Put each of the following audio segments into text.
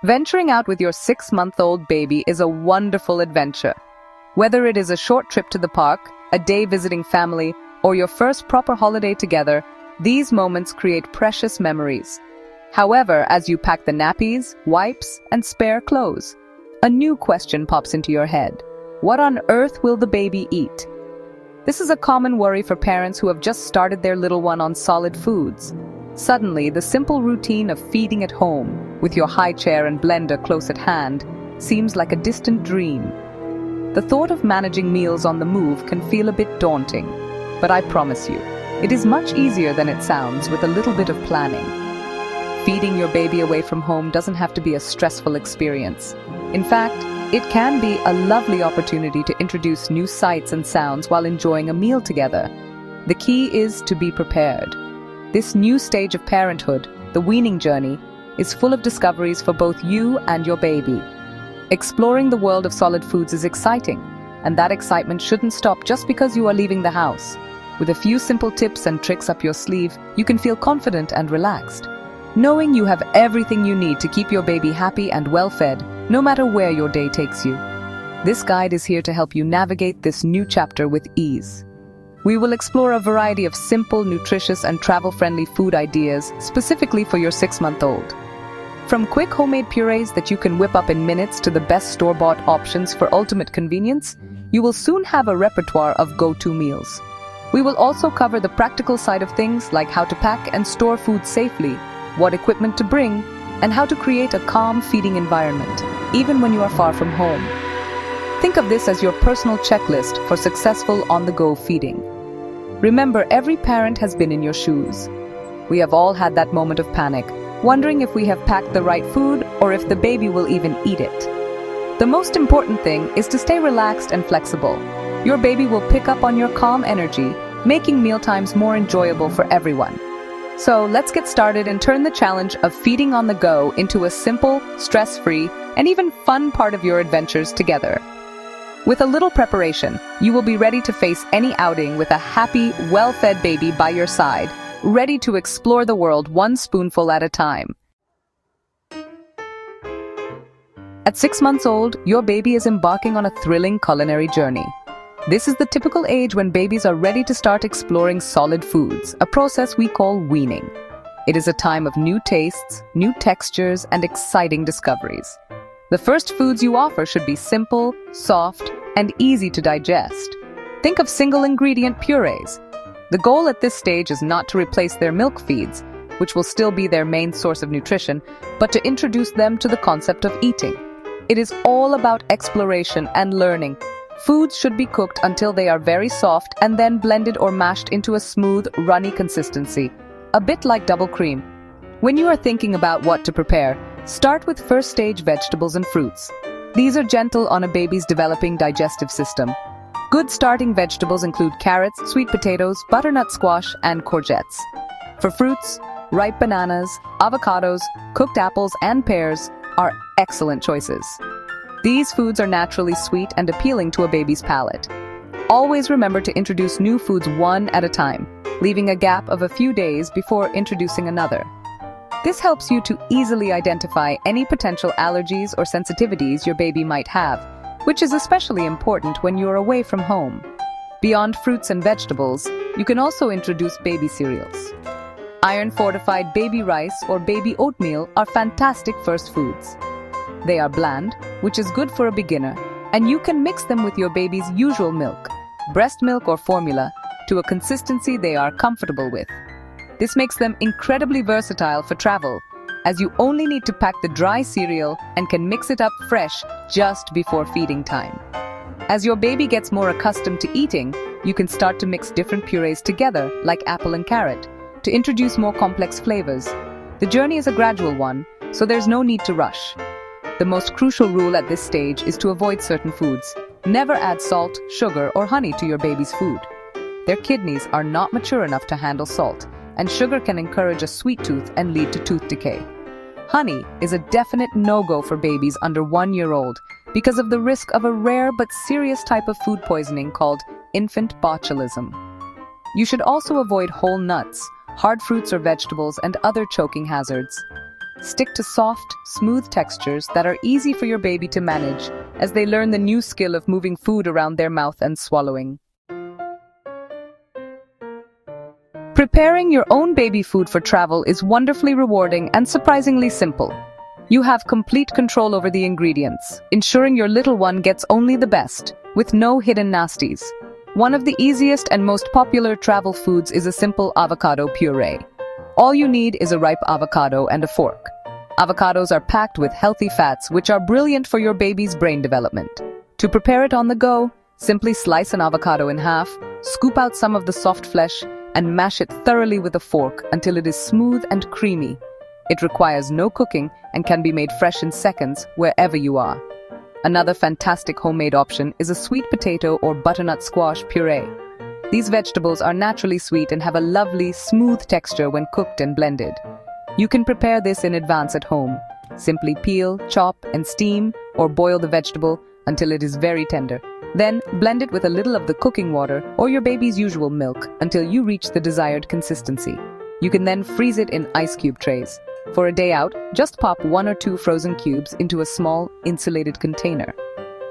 Venturing out with your 6-month-old baby is a wonderful adventure. Whether it is a short trip to the park, a day visiting family, or your first proper holiday together, these moments create precious memories. However, as you pack the nappies, wipes, and spare clothes, a new question pops into your head. What on earth will the baby eat? This is a common worry for parents who have just started their little one on solid foods. Suddenly, the simple routine of feeding at home, with your high chair and blender close at hand, seems like a distant dream. The thought of managing meals on the move can feel a bit daunting, but I promise you, it is much easier than it sounds with a little bit of planning. Feeding your baby away from home doesn't have to be a stressful experience. In fact, it can be a lovely opportunity to introduce new sights and sounds while enjoying a meal together. The key is to be prepared. This new stage of parenthood, the weaning journey, is full of discoveries for both you and your baby. Exploring the world of solid foods is exciting, and that excitement shouldn't stop just because you are leaving the house. With a few simple tips and tricks up your sleeve, you can feel confident and relaxed, knowing you have everything you need to keep your baby happy and well-fed, no matter where your day takes you. This guide is here to help you navigate this new chapter with ease. We will explore a variety of simple, nutritious, and travel-friendly food ideas specifically for your 6-month-old. From quick homemade purees that you can whip up in minutes to the best store-bought options for ultimate convenience, you will soon have a repertoire of go-to meals. We will also cover the practical side of things like how to pack and store food safely, what equipment to bring, and how to create a calm feeding environment, even when you are far from home. Think of this as your personal checklist for successful on-the-go feeding. Remember, every parent has been in your shoes. We have all had that moment of panic, wondering if we have packed the right food or if the baby will even eat it. The most important thing is to stay relaxed and flexible. Your baby will pick up on your calm energy, making mealtimes more enjoyable for everyone. So let's get started and turn the challenge of feeding on the go into a simple, stress-free, and even fun part of your adventures together. With a little preparation, you will be ready to face any outing with a happy, well-fed baby by your side, ready to explore the world one spoonful at a time. At 6 months old, your baby is embarking on a thrilling culinary journey. This is the typical age when babies are ready to start exploring solid foods, a process we call weaning. It is a time of new tastes, new textures, and exciting discoveries. The first foods you offer should be simple, soft, and easy to digest. Think of single-ingredient purees. The goal at this stage is not to replace their milk feeds, which will still be their main source of nutrition, but to introduce them to the concept of eating. It is all about exploration and learning. Foods should be cooked until they are very soft and then blended or mashed into a smooth, runny consistency, a bit like double cream. When you are thinking about what to prepare, start with first-stage vegetables and fruits. These are gentle on a baby's developing digestive system. Good starting vegetables include carrots, sweet potatoes, butternut squash, and courgettes. For fruits, ripe bananas, avocados, cooked apples, and pears are excellent choices. These foods are naturally sweet and appealing to a baby's palate. Always remember to introduce new foods one at a time, leaving a gap of a few days before introducing another. This helps you to easily identify any potential allergies or sensitivities your baby might have, which is especially important when you're away from home. Beyond fruits and vegetables, you can also introduce baby cereals. Iron-fortified baby rice or baby oatmeal are fantastic first foods. They are bland, which is good for a beginner, and you can mix them with your baby's usual milk, breast milk or formula, to a consistency they are comfortable with. This makes them incredibly versatile for travel, as you only need to pack the dry cereal and can mix it up fresh just before feeding time. As your baby gets more accustomed to eating, you can start to mix different purees together, like apple and carrot, to introduce more complex flavors. The journey is a gradual one, so there's no need to rush. The most crucial rule at this stage is to avoid certain foods. Never add salt, sugar, or honey to your baby's food. Their kidneys are not mature enough to handle salt, and sugar can encourage a sweet tooth and lead to tooth decay. Honey is a definite no-go for babies under 1 year old because of the risk of a rare but serious type of food poisoning called infant botulism. You should also avoid whole nuts, hard fruits or vegetables, and other choking hazards. stick to soft, smooth textures that are easy for your baby to manage as they learn the new skill of moving food around their mouth and swallowing. Preparing your own baby food for travel is wonderfully rewarding and surprisingly simple. You have complete control over the ingredients, ensuring your little one gets only the best, with no hidden nasties. One of the easiest and most popular travel foods is a simple avocado puree. All you need is a ripe avocado and a fork. Avocados are packed with healthy fats which are brilliant for your baby's brain development. To prepare it on the go, simply slice an avocado in half, scoop out some of the soft flesh, and mash it thoroughly with a fork until it is smooth and creamy. It requires no cooking and can be made fresh in seconds wherever you are. Another fantastic homemade option is a sweet potato or butternut squash puree. These vegetables are naturally sweet and have a lovely, smooth texture when cooked and blended. You can prepare this in advance at home. Simply peel, chop, and steam or boil the vegetable until it is very tender. Then, blend it with a little of the cooking water or your baby's usual milk until you reach the desired consistency. You can then freeze it in ice cube trays. For a day out, just pop 1 or 2 frozen cubes into a small, insulated container.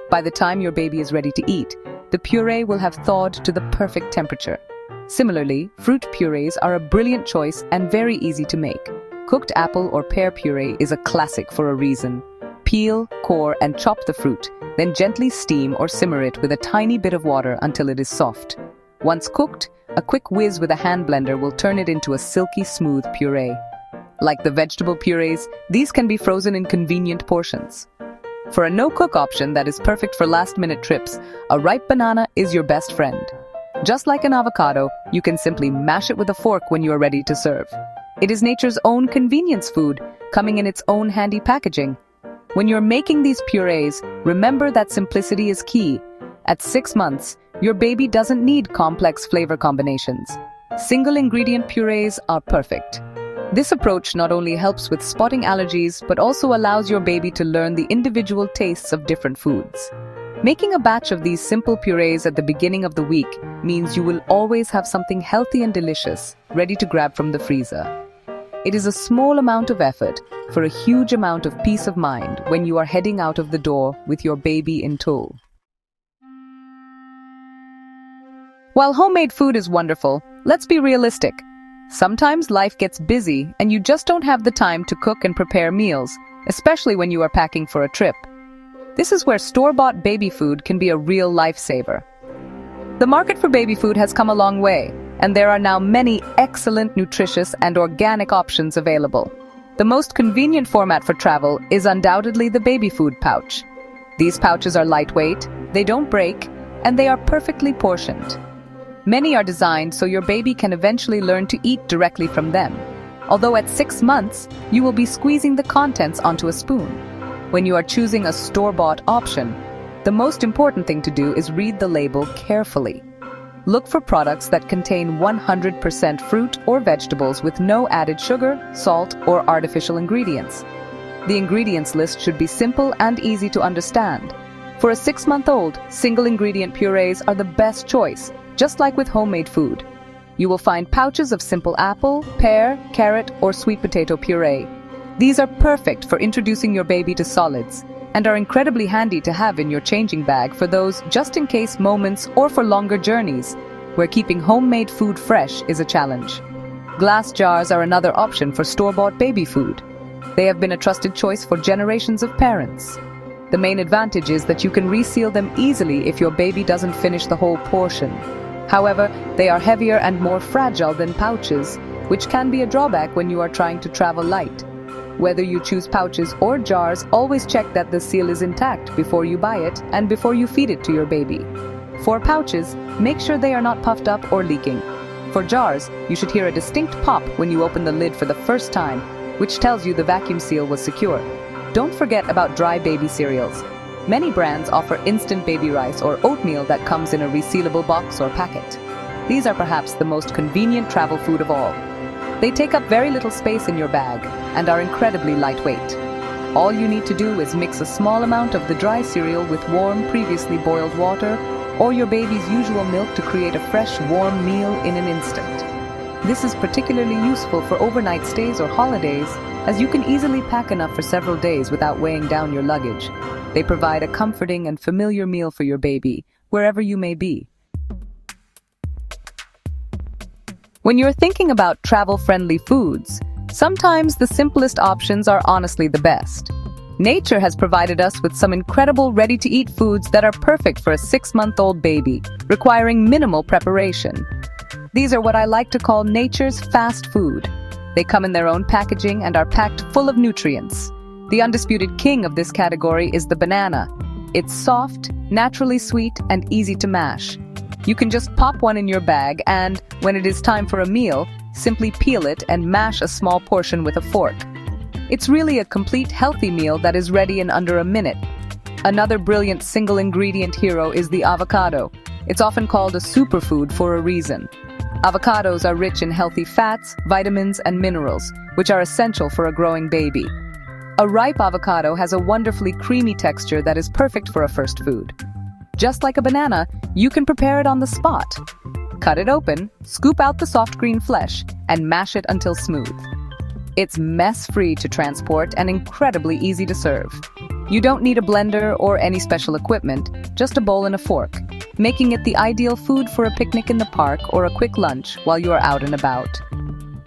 By the time your baby is ready to eat, the puree will have thawed to the perfect temperature. Similarly, fruit purees are a brilliant choice and very easy to make. Cooked apple or pear puree is a classic for a reason. Peel, core, and chop the fruit, then gently steam or simmer it with a tiny bit of water until it is soft. Once cooked, a quick whiz with a hand blender will turn it into a silky smooth puree. Like the vegetable purees, these can be frozen in convenient portions. For a no-cook option that is perfect for last-minute trips, a ripe banana is your best friend. Just like an avocado, you can simply mash it with a fork when you are ready to serve. It is nature's own convenience food, coming in its own handy packaging. When you're making these purees, remember that simplicity is key. At 6 months, your baby doesn't need complex flavor combinations. Single-ingredient purees are perfect. This approach not only helps with spotting allergies, but also allows your baby to learn the individual tastes of different foods. Making a batch of these simple purees at the beginning of the week means you will always have something healthy and delicious, ready to grab from the freezer. It is a small amount of effort for a huge amount of peace of mind when you are heading out of the door with your baby in tow. While homemade food is wonderful, let's be realistic. Sometimes life gets busy and you just don't have the time to cook and prepare meals, especially when you are packing for a trip. This is where store-bought baby food can be a real lifesaver. The market for baby food has come a long way, and there are now many excellent, nutritious, and organic options available. The most convenient format for travel is undoubtedly the baby food pouch. These pouches are lightweight, they don't break, and they are perfectly portioned. Many are designed so your baby can eventually learn to eat directly from them. Although at 6 months, you will be squeezing the contents onto a spoon. When you are choosing a store-bought option, the most important thing to do is read the label carefully. Look for products that contain 100% fruit or vegetables with no added sugar, salt, or artificial ingredients. The ingredients list should be simple and easy to understand. For a 6-month-old, single-ingredient purees are the best choice, just like with homemade food. You will find pouches of simple apple, pear, carrot, or sweet potato puree. These are perfect for introducing your baby to solids and are incredibly handy to have in your changing bag for those just-in-case moments or for longer journeys, where keeping homemade food fresh is a challenge. Glass jars are another option for store-bought baby food. They have been a trusted choice for generations of parents. The main advantage is that you can reseal them easily if your baby doesn't finish the whole portion. However, they are heavier and more fragile than pouches, which can be a drawback when you are trying to travel light. Whether you choose pouches or jars, always check that the seal is intact before you buy it and before you feed it to your baby. For pouches, make sure they are not puffed up or leaking. For jars, you should hear a distinct pop when you open the lid for the first time, which tells you the vacuum seal was secure. Don't forget about dry baby cereals. Many brands offer instant baby rice or oatmeal that comes in a resealable box or packet. These are perhaps the most convenient travel food of all. They take up very little space in your bag and are incredibly lightweight. All you need to do is mix a small amount of the dry cereal with warm, previously boiled water or your baby's usual milk to create a fresh, warm meal in an instant. This is particularly useful for overnight stays or holidays, as you can easily pack enough for several days without weighing down your luggage. They provide a comforting and familiar meal for your baby, wherever you may be. When you're thinking about travel-friendly foods, sometimes the simplest options are honestly the best. Nature has provided us with some incredible ready-to-eat foods that are perfect for a 6-month-old baby, requiring minimal preparation. These are what I like to call nature's fast food. They come in their own packaging and are packed full of nutrients. The undisputed king of this category is the banana. It's soft, naturally sweet, and easy to mash. You can just pop one in your bag and, when it is time for a meal, simply peel it and mash a small portion with a fork. It's really a complete healthy meal that is ready in under a minute. Another brilliant single-ingredient hero is the avocado. It's often called a superfood for a reason. Avocados are rich in healthy fats, vitamins, and minerals, which are essential for a growing baby. A ripe avocado has a wonderfully creamy texture that is perfect for a first food. Just like a banana, you can prepare it on the spot. Cut it open, scoop out the soft green flesh, and mash it until smooth. It's mess-free to transport and incredibly easy to serve. You don't need a blender or any special equipment, just a bowl and a fork, making it the ideal food for a picnic in the park or a quick lunch while you are out and about.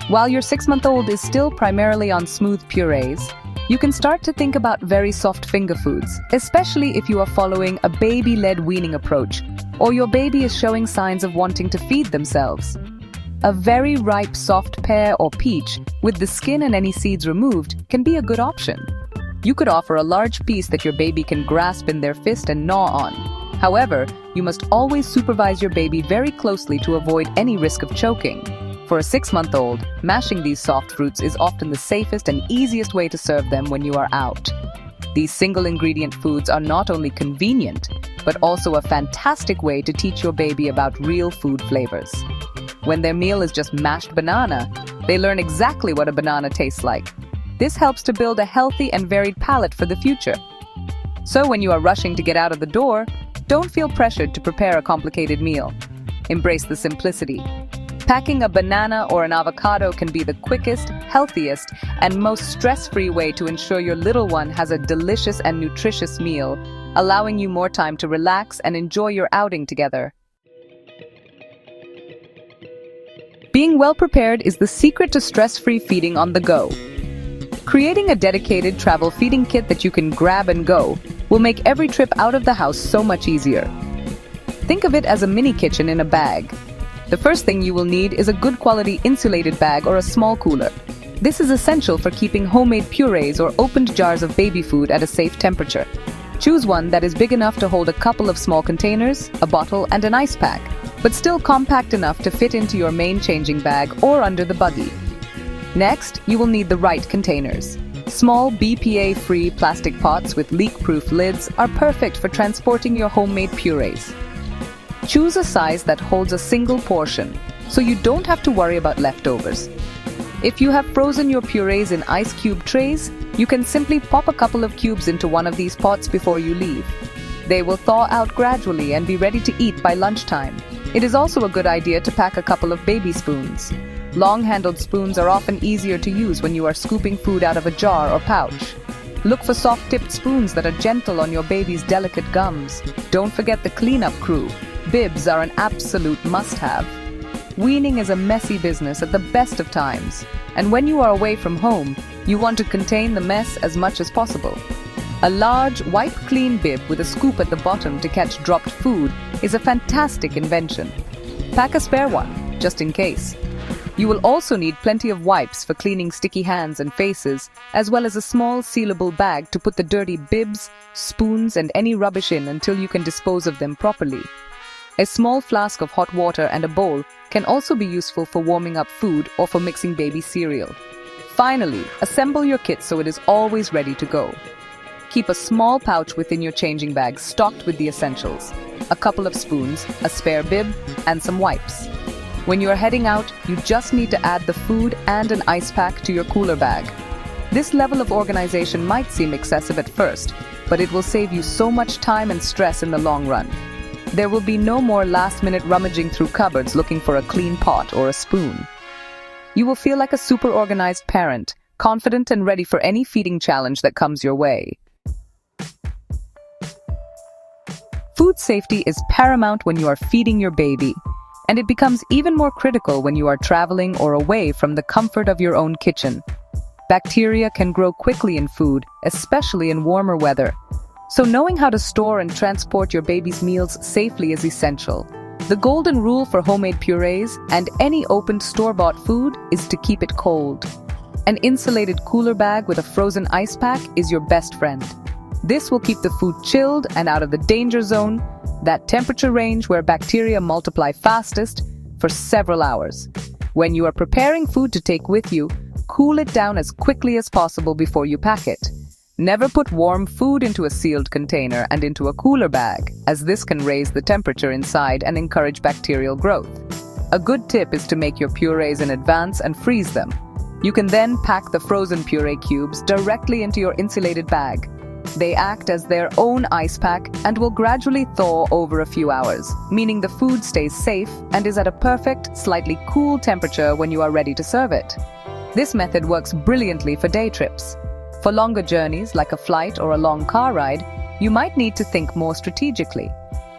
While your 6-month-old is still primarily on smooth purees, you can start to think about very soft finger foods, especially if you are following a baby-led weaning approach or your baby is showing signs of wanting to feed themselves. A very ripe soft pear or peach, with the skin and any seeds removed, can be a good option. You could offer a large piece that your baby can grasp in their fist and gnaw on. However, you must always supervise your baby very closely to avoid any risk of choking. For a 6-month-old, mashing these soft fruits is often the safest and easiest way to serve them when you are out. These single-ingredient foods are not only convenient, but also a fantastic way to teach your baby about real food flavors. When their meal is just mashed banana, they learn exactly what a banana tastes like. This helps to build a healthy and varied palate for the future. So when you are rushing to get out of the door, don't feel pressured to prepare a complicated meal. Embrace the simplicity. Packing a banana or an avocado can be the quickest, healthiest, and most stress-free way to ensure your little one has a delicious and nutritious meal, allowing you more time to relax and enjoy your outing together. Being well prepared is the secret to stress-free feeding on the go. Creating a dedicated travel feeding kit that you can grab and go will make every trip out of the house so much easier. Think of it as a mini kitchen in a bag. The first thing you will need is a good quality insulated bag or a small cooler. This is essential for keeping homemade purees or opened jars of baby food at a safe temperature. Choose one that is big enough to hold a couple of small containers, a bottle, and an ice pack, but still compact enough to fit into your main changing bag or under the buggy. Next, you will need the right containers. Small BPA-free plastic pots with leak-proof lids are perfect for transporting your homemade purees. Choose a size that holds a single portion, so you don't have to worry about leftovers. If you have frozen your purees in ice cube trays, you can simply pop a couple of cubes into one of these pots before you leave. They will thaw out gradually and be ready to eat by lunchtime. It is also a good idea to pack a couple of baby spoons. Long-handled spoons are often easier to use when you are scooping food out of a jar or pouch. Look for soft-tipped spoons that are gentle on your baby's delicate gums. Don't forget the cleanup crew. Bibs are an absolute must-have. Weaning is a messy business at the best of times, and when you are away from home, you want to contain the mess as much as possible. A large, wipe-clean bib with a scoop at the bottom to catch dropped food is a fantastic invention. Pack a spare one, just in case. You will also need plenty of wipes for cleaning sticky hands and faces, as well as a small sealable bag to put the dirty bibs, spoons, and any rubbish in until you can dispose of them properly. A small flask of hot water and a bowl can also be useful for warming up food or for mixing baby cereal. Finally, assemble your kit so it is always ready to go. Keep a small pouch within your changing bag stocked with the essentials: a couple of spoons, a spare bib, and some wipes. When you are heading out, you just need to add the food and an ice pack to your cooler bag. This level of organization might seem excessive at first, but it will save you so much time and stress in the long run. There will be no more last-minute rummaging through cupboards looking for a clean pot or a spoon. You will feel like a super organized parent, confident and ready for any feeding challenge that comes your way. Food safety is paramount when you are feeding your baby, and it becomes even more critical when you are traveling or away from the comfort of your own kitchen. Bacteria can grow quickly in food, especially in warmer weather. So knowing how to store and transport your baby's meals safely is essential. The golden rule for homemade purees and any opened store-bought food is to keep it cold. An insulated cooler bag with a frozen ice pack is your best friend. This will keep the food chilled and out of the danger zone, that temperature range where bacteria multiply fastest, for several hours. When you are preparing food to take with you, cool it down as quickly as possible before you pack it. Never put warm food into a sealed container and into a cooler bag, as this can raise the temperature inside and encourage bacterial growth. A good tip is to make your purees in advance and freeze them. You can then pack the frozen puree cubes directly into your insulated bag. They act as their own ice pack and will gradually thaw over a few hours, meaning the food stays safe and is at a perfect, slightly cool temperature when you are ready to serve it. This method works brilliantly for day trips. For longer journeys, like a flight or a long car ride, you might need to think more strategically.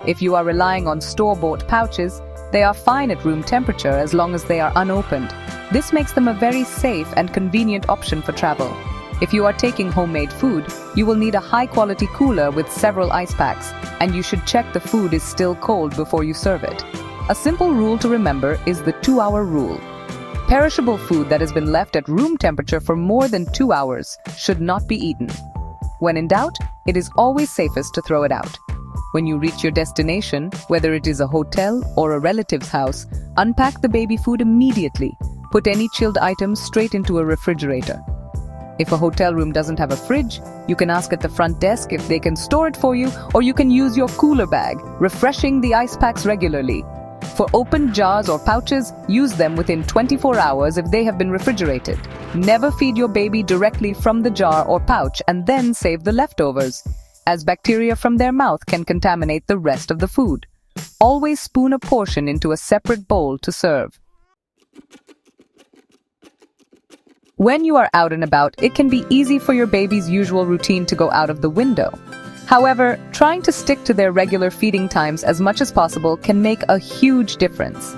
If you are relying on store-bought pouches, they are fine at room temperature as long as they are unopened. This makes them a very safe and convenient option for travel. If you are taking homemade food, you will need a high-quality cooler with several ice packs, and you should check the food is still cold before you serve it. A simple rule to remember is the 2-hour rule. Perishable food that has been left at room temperature for more than 2 hours should not be eaten. When in doubt, it is always safest to throw it out. When you reach your destination, whether it is a hotel or a relative's house, unpack the baby food immediately. Put any chilled items straight into a refrigerator. If a hotel room doesn't have a fridge, you can ask at the front desk if they can store it for you, or you can use your cooler bag, refreshing the ice packs regularly. For opened jars or pouches, use them within 24 hours if they have been refrigerated. Never feed your baby directly from the jar or pouch and then save the leftovers, as bacteria from their mouth can contaminate the rest of the food. Always spoon a portion into a separate bowl to serve. When you are out and about, it can be easy for your baby's usual routine to go out of the window. However, trying to stick to their regular feeding times as much as possible can make a huge difference.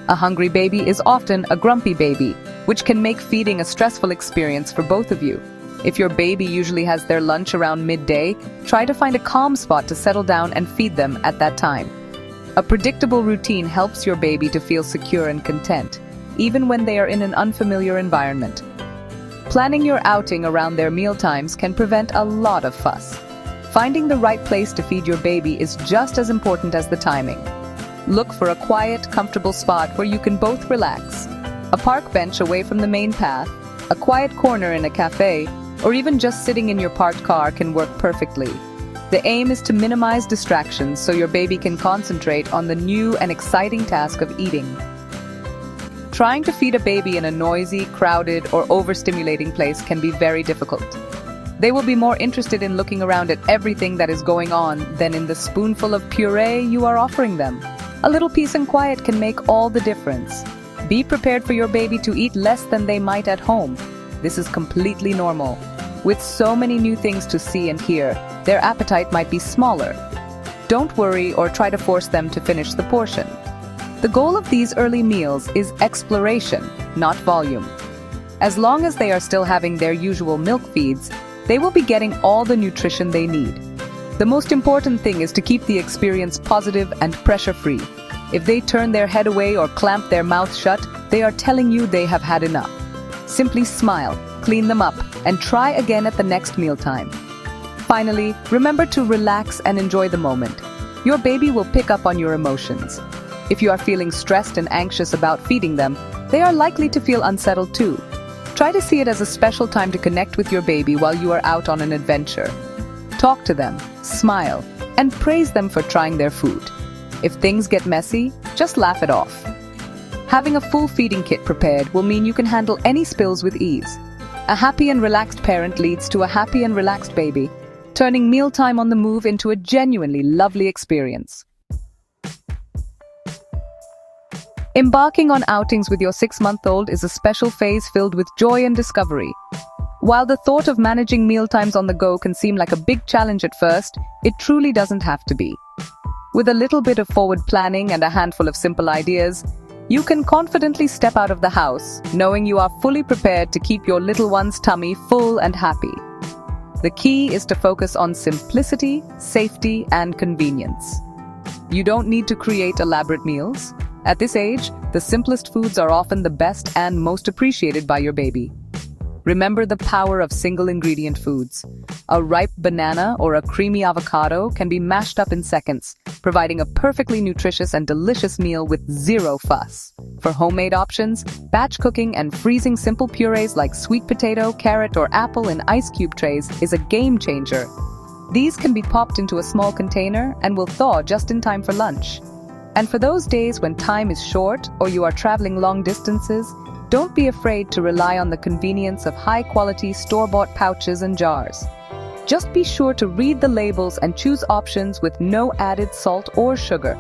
A hungry baby is often a grumpy baby, which can make feeding a stressful experience for both of you. If your baby usually has their lunch around midday, try to find a calm spot to settle down and feed them at that time. A predictable routine helps your baby to feel secure and content, even when they are in an unfamiliar environment. Planning your outing around their mealtimes can prevent a lot of fuss. Finding the right place to feed your baby is just as important as the timing. Look for a quiet, comfortable spot where you can both relax. A park bench away from the main path, a quiet corner in a cafe, or even just sitting in your parked car can work perfectly. The aim is to minimize distractions so your baby can concentrate on the new and exciting task of eating. Trying to feed a baby in a noisy, crowded, or overstimulating place can be very difficult. They will be more interested in looking around at everything that is going on than in the spoonful of puree you are offering them. A little peace and quiet can make all the difference. Be prepared for your baby to eat less than they might at home. This is completely normal. With so many new things to see and hear, their appetite might be smaller. Don't worry or try to force them to finish the portion. The goal of these early meals is exploration, not volume. As long as they are still having their usual milk feeds, they will be getting all the nutrition they need. The most important thing is to keep the experience positive and pressure-free. If they turn their head away or clamp their mouth shut, they are telling you they have had enough. Simply smile, clean them up, and try again at the next mealtime. Finally, remember to relax and enjoy the moment. Your baby will pick up on your emotions. If you are feeling stressed and anxious about feeding them, they are likely to feel unsettled too. Try to see it as a special time to connect with your baby while you are out on an adventure. Talk to them, smile, and praise them for trying their food. If things get messy, just laugh it off. Having a full feeding kit prepared will mean you can handle any spills with ease. A happy and relaxed parent leads to a happy and relaxed baby, turning mealtime on the move into a genuinely lovely experience. Embarking on outings with your 6-month-old is a special phase filled with joy and discovery. While the thought of managing mealtimes on the go can seem like a big challenge at first, it truly doesn't have to be. With a little bit of forward planning and a handful of simple ideas, you can confidently step out of the house, knowing you are fully prepared to keep your little one's tummy full and happy. The key is to focus on simplicity, safety, and convenience. You don't need to create elaborate meals. At this age, the simplest foods are often the best and most appreciated by your baby. Remember the power of single-ingredient foods. A ripe banana or a creamy avocado can be mashed up in seconds, providing a perfectly nutritious and delicious meal with zero fuss. For homemade options, batch cooking and freezing simple purees like sweet potato, carrot, or apple in ice cube trays is a game changer. These can be popped into a small container and will thaw just in time for lunch. And for those days when time is short or you are traveling long distances, don't be afraid to rely on the convenience of high-quality store-bought pouches and jars. Just be sure to read the labels and choose options with no added salt or sugar.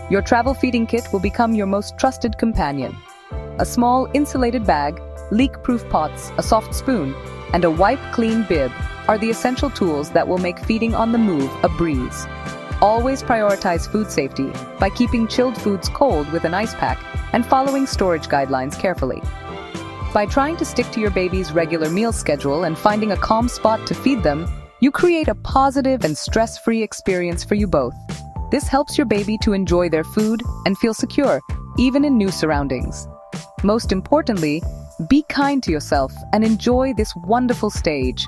Your travel feeding kit will become your most trusted companion. A small insulated bag, leak-proof pots, a soft spoon, and a wipe-clean bib are the essential tools that will make feeding on the move a breeze. Always prioritize food safety by keeping chilled foods cold with an ice pack and following storage guidelines carefully. By trying to stick to your baby's regular meal schedule and finding a calm spot to feed them, you create a positive and stress-free experience for you both. This helps your baby to enjoy their food and feel secure, even in new surroundings. Most importantly, be kind to yourself and enjoy this wonderful stage.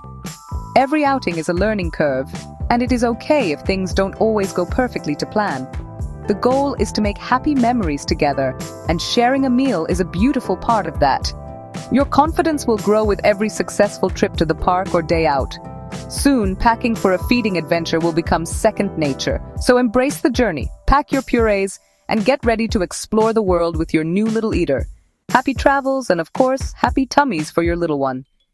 Every outing is a learning curve, and it is okay if things don't always go perfectly to plan. The goal is to make happy memories together, and sharing a meal is a beautiful part of that. Your confidence will grow with every successful trip to the park or day out. Soon, packing for a feeding adventure will become second nature, so embrace the journey, pack your purees, and get ready to explore the world with your new little eater. Happy travels and, of course, happy tummies for your little one.